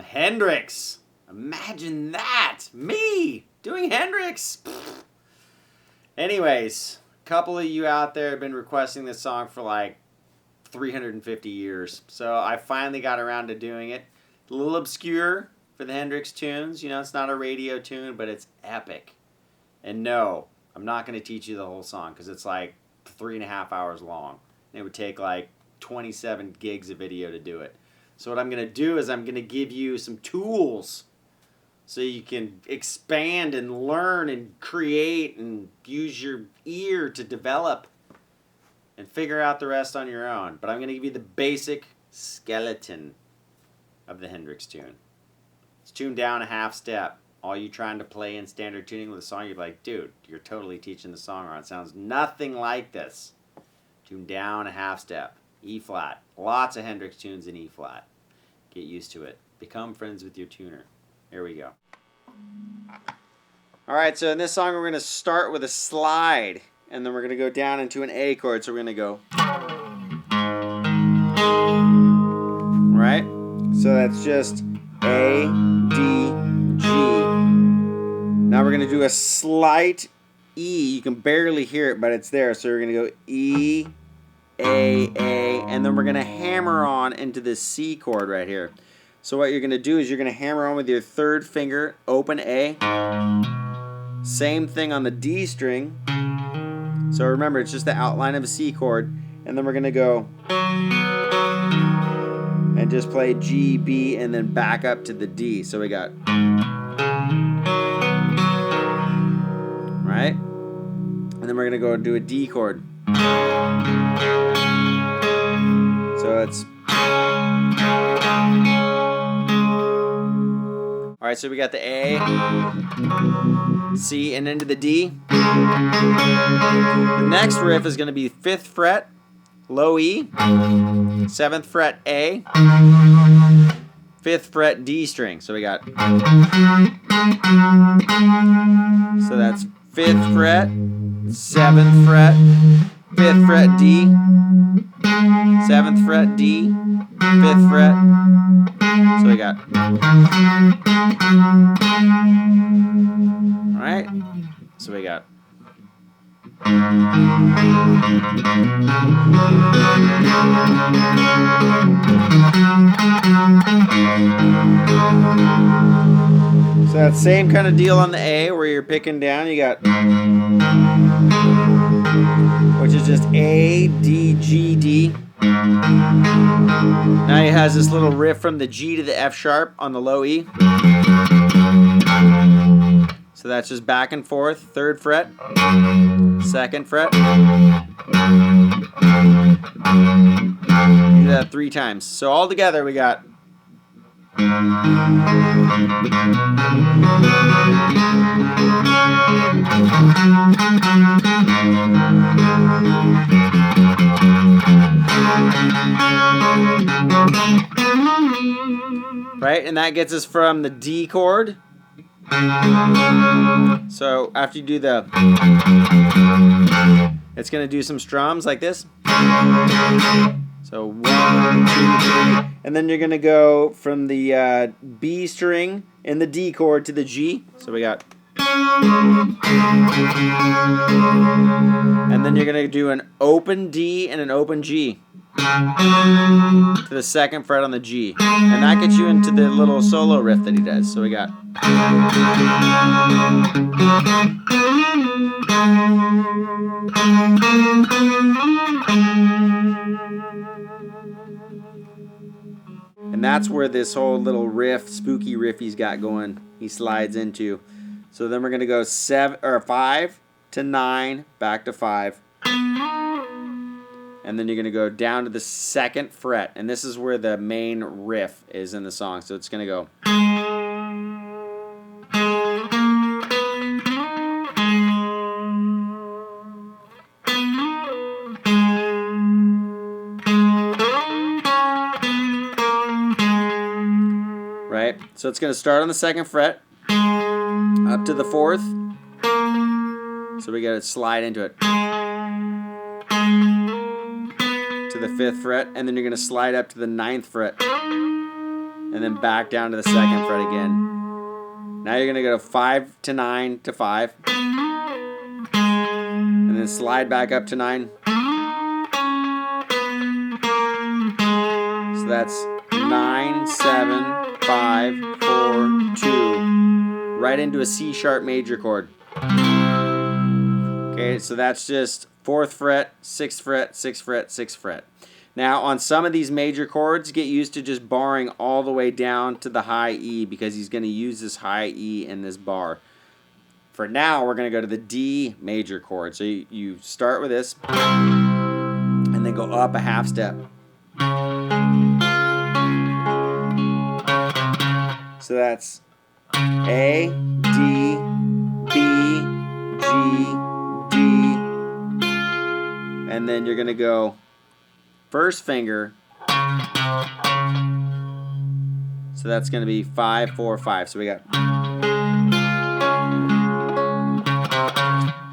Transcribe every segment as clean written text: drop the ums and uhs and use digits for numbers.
Hendrix. Imagine that. Me doing Hendrix. Anyways, a couple of you out there have been requesting this song for like 350 years. So I finally got around to doing it. A little obscure for the Hendrix tunes. You know, it's not a radio tune, but it's epic. And no, I'm not going to teach you the whole song because it's like 3.5 hours long. And it would take like 27 gigs of video to do it. So what I'm going to do is I'm going to give you some tools so you can expand and learn and create and use your ear to develop and figure out the rest on your own. But I'm going to give you the basic skeleton of the Hendrix tune. It's tuned down a half step. All you trying to play in standard tuning with a song, you're like, dude, you're totally teaching the song wrong. It sounds nothing like this. Tune down a half step. E flat. Lots of Hendrix tunes in E flat. Get used to it. Become friends with your tuner. Here we go. Alright, so in this song we're going to start with a slide. And then we're going to go down into an A chord. So we're going to go. Right? So that's just A, D, G. Now we're going to do a slight E. You can barely hear it, but it's there. So we're going to go E, A, and then we're going to hammer on into this C chord right here. So what you're going to do is you're going to hammer on with your third finger, open A. Same thing on the D string. So remember, it's just the outline of a C chord. And then we're going to go and just play G, B, and then back up to the D. So we got... Right? And then we're going to go and do a D chord. So it's... Alright, so we got the A, C, and into the D. The next riff is going to be 5th fret, low E, 7th fret A, 5th fret D string. So we got... So that's 5th fret, 7th fret, 5th fret D, 7th fret D, 5th fret. So we got... Alright, so we got... So that same kind of deal on the A where you're picking down, you got... Which is just A, D, G, D. Now it has this little riff from the G to the F sharp on the low E. So that's just back and forth, 3rd fret, 2nd fret. Do that 3 times. So all together we got... Right, and that gets us from the D chord. So after you do the... It's going to do some strums like this. So 1, 2, 3. And then you're going to go from the B string in the D chord to the G. So we got... And then you're going to do an open D and an open G to the 2nd fret on the G. And that gets you into the little solo riff that he does. So we got... And that's where this whole little riff, spooky riff he's got going, he slides into. So then we're going to go 5 to 9, back to 5. And then you're going to go down to the 2nd fret. And this is where the main riff is in the song. So it's going to go... Right? So it's going to start on the 2nd fret, up to the 4th. So we got to slide into it. To the 5th fret, and then you're going to slide up to the 9th fret. And and then back down to the 2nd fret again. Now you're going to go 5 to 9 to 5, and then slide back up to 9. So that's 9, 7, 5, 4, 2, right into a C sharp major chord. Okay, so that's just 4th fret, 6th fret, 6th fret, 6th fret. Now, on some of these major chords, get used to just barring all the way down to the high E, because he's going to use this high E in this bar. For now, we're going to go to the D major chord. So you start with this, and then go up a half step. So that's A, D, B, G, D, and then you're going to go first finger, so that's going to be 5, 4, 5. So we got.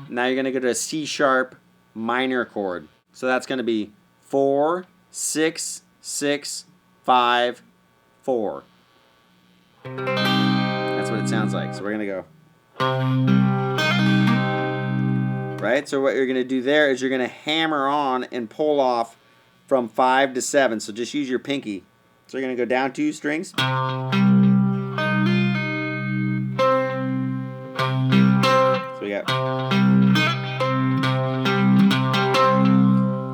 Now you're going to go to a C sharp minor chord. So that's going to be 4, 6, 6, 5, 4. That's what it sounds like. So we're going to go. Right? So what you're going to do there is you're going to hammer on and pull off from 5 to 7. So just use your pinky. So you're going to go down 2 strings. So we got.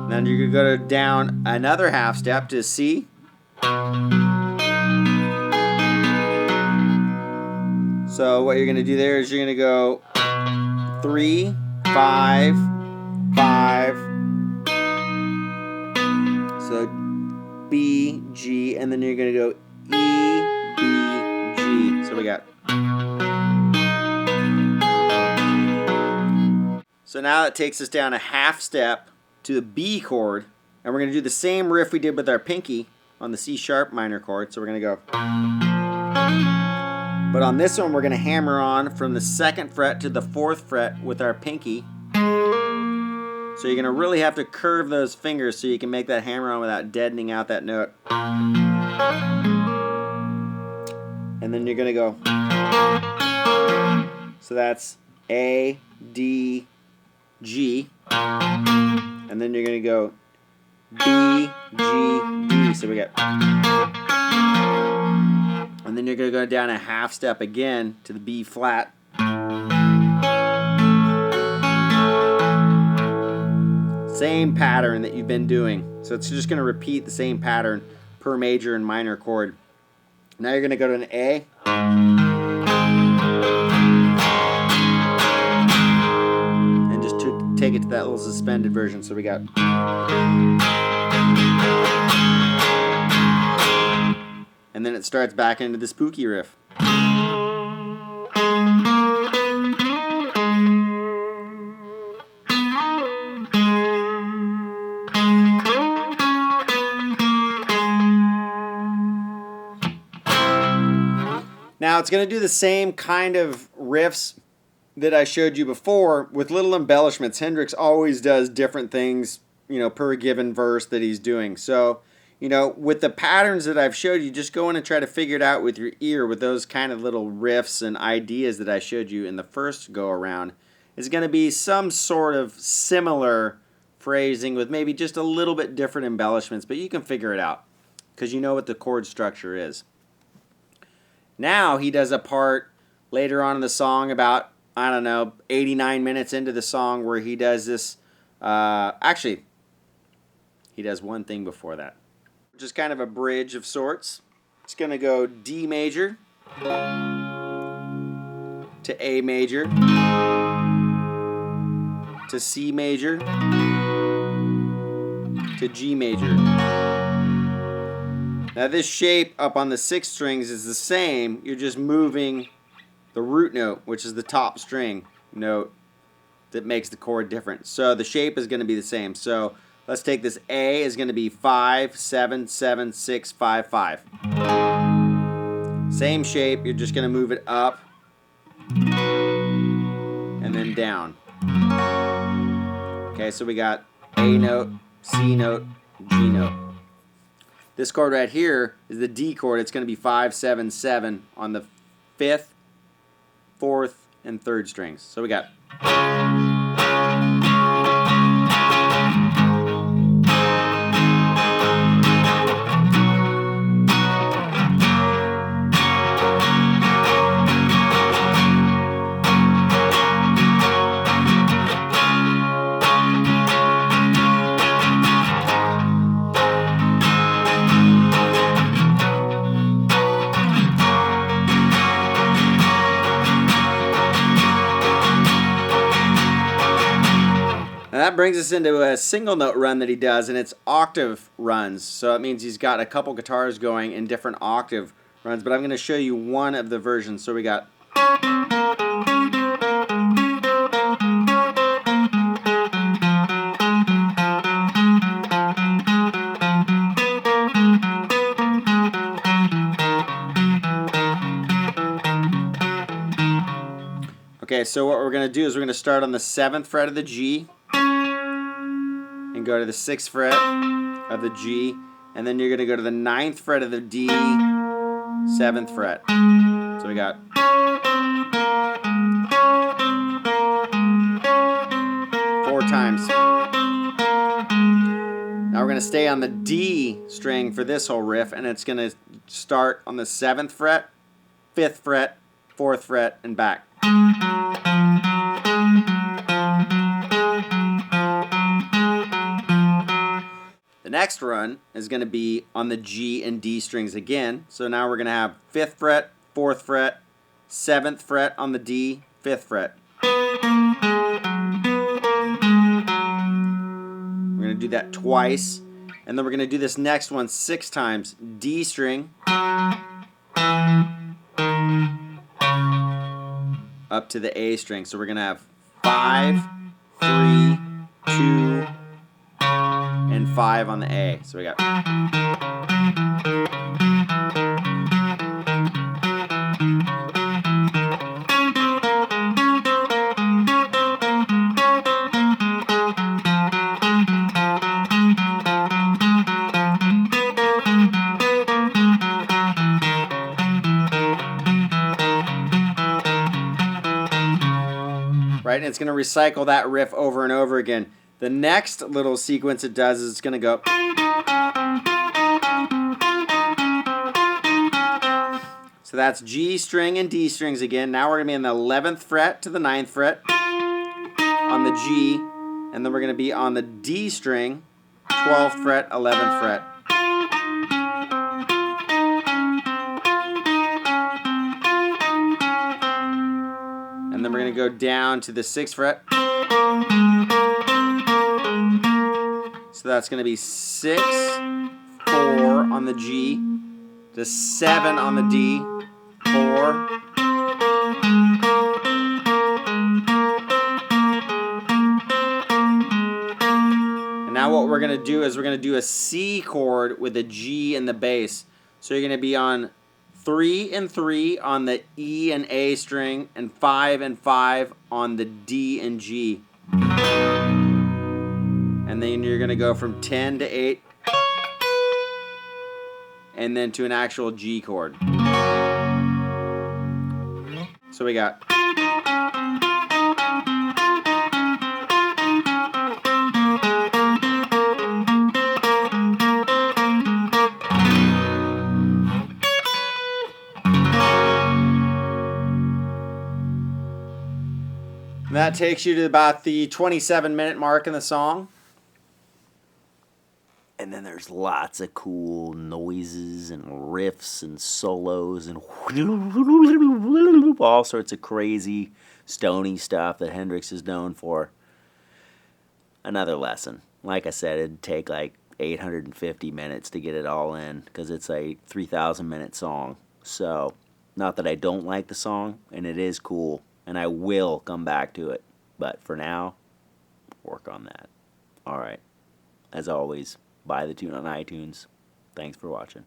Then you're going to go down another half step to C. So what you're going to do there is you're going to go 3, 5, 5. So B, G, and then you're going to go E, B, G. So we got. So now that takes us down a half step to the B chord, and we're going to do the same riff we did with our pinky on the C sharp minor chord. So we're going to go. But on this one, we're going to hammer on from the 2nd fret to the 4th fret with our pinky. So you're going to really have to curve those fingers so you can make that hammer on without deadening out that note. And then you're going to go. So that's A, D, G. And then you're going to go B, G, D. So we got. And then you're going to go down a half step again to the B flat. Same pattern that you've been doing. So it's just going to repeat the same pattern per major and minor chord. Now you're going to go to an A. And just take it to that little suspended version. So we got. And then it starts back into the spooky riff. Now it's going to do the same kind of riffs that I showed you before with little embellishments. Hendrix always does different things, per given verse that he's doing. So, with the patterns that I've showed you, just go in and try to figure it out with your ear with those kind of little riffs and ideas that I showed you in the first go around. It's going to be some sort of similar phrasing with maybe just a little bit different embellishments, but you can figure it out because you know what the chord structure is. Now he does a part later on in the song about, 89 minutes into the song where he does this. Actually, he does one thing before that. Just kind of a bridge of sorts. It's going to go D major to A major to C major to G major. Now this shape up on the 6 strings is the same. You're just moving the root note, which is the top string note that makes the chord different. So the shape is going to be the same. So let's take this A is going to be 5, 7, 7, 6, 5, 5. Same shape. You're just going to move it up and then down. Okay, so we got A note, C note, G note. This chord right here is the D chord. It's going to be 5, 7, 7 on the 5th, 4th, and 3rd strings. So we got. Now that brings us into a single note run that he does, and it's octave runs. So it means he's got a couple guitars going in different octave runs, but I'm going to show you one of the versions. So we got. Okay, so what we're going to do is we're going to start on the 7th fret of the G and go to the 6th fret of the G, and then you're going to go to the 9th fret of the D, 7th fret. So we got. 4 times. Now we're going to stay on the D string for this whole riff, and it's going to start on the 7th fret, 5th fret, 4th fret, and back. The next run is going to be on the G and D strings again. So now we're going to have 5th fret, 4th fret, 7th fret on the D, 5th fret. We're going to do that twice, and then we're going to do this next one 6 times. D string up to the A string. So we're going to have 5, 3, 2, and 5 on the A. So we got. Right, and it's going to recycle that riff over and over again. The next little sequence it does is it's going to go. So that's G string and D strings again. Now we're going to be in the 11th fret to the 9th fret on the G, and then we're going to be on the D string, 12th fret, 11th fret. And then we're going to go down to the 6th fret. So that's going to be 6, 4 on the G, to 7 on the D, 4. And now what we're going to do is we're going to do a C chord with a G in the bass. So you're going to be on 3 and 3 on the E and A string, and 5 and 5 on the D and G. And then you're going to go from 10 to 8, and then to an actual G chord. So we got. And that takes you to about the 27-minute mark in the song. And then there's lots of cool noises and riffs and solos and all sorts of crazy stony stuff that Hendrix is known for. Another lesson. Like I said, it'd take like 850 minutes to get it all in because it's a 3,000-minute song. So, not that I don't like the song, and it is cool, and I will come back to it. But for now, work on that. All right. As always, buy the tune on iTunes. Thanks for watching.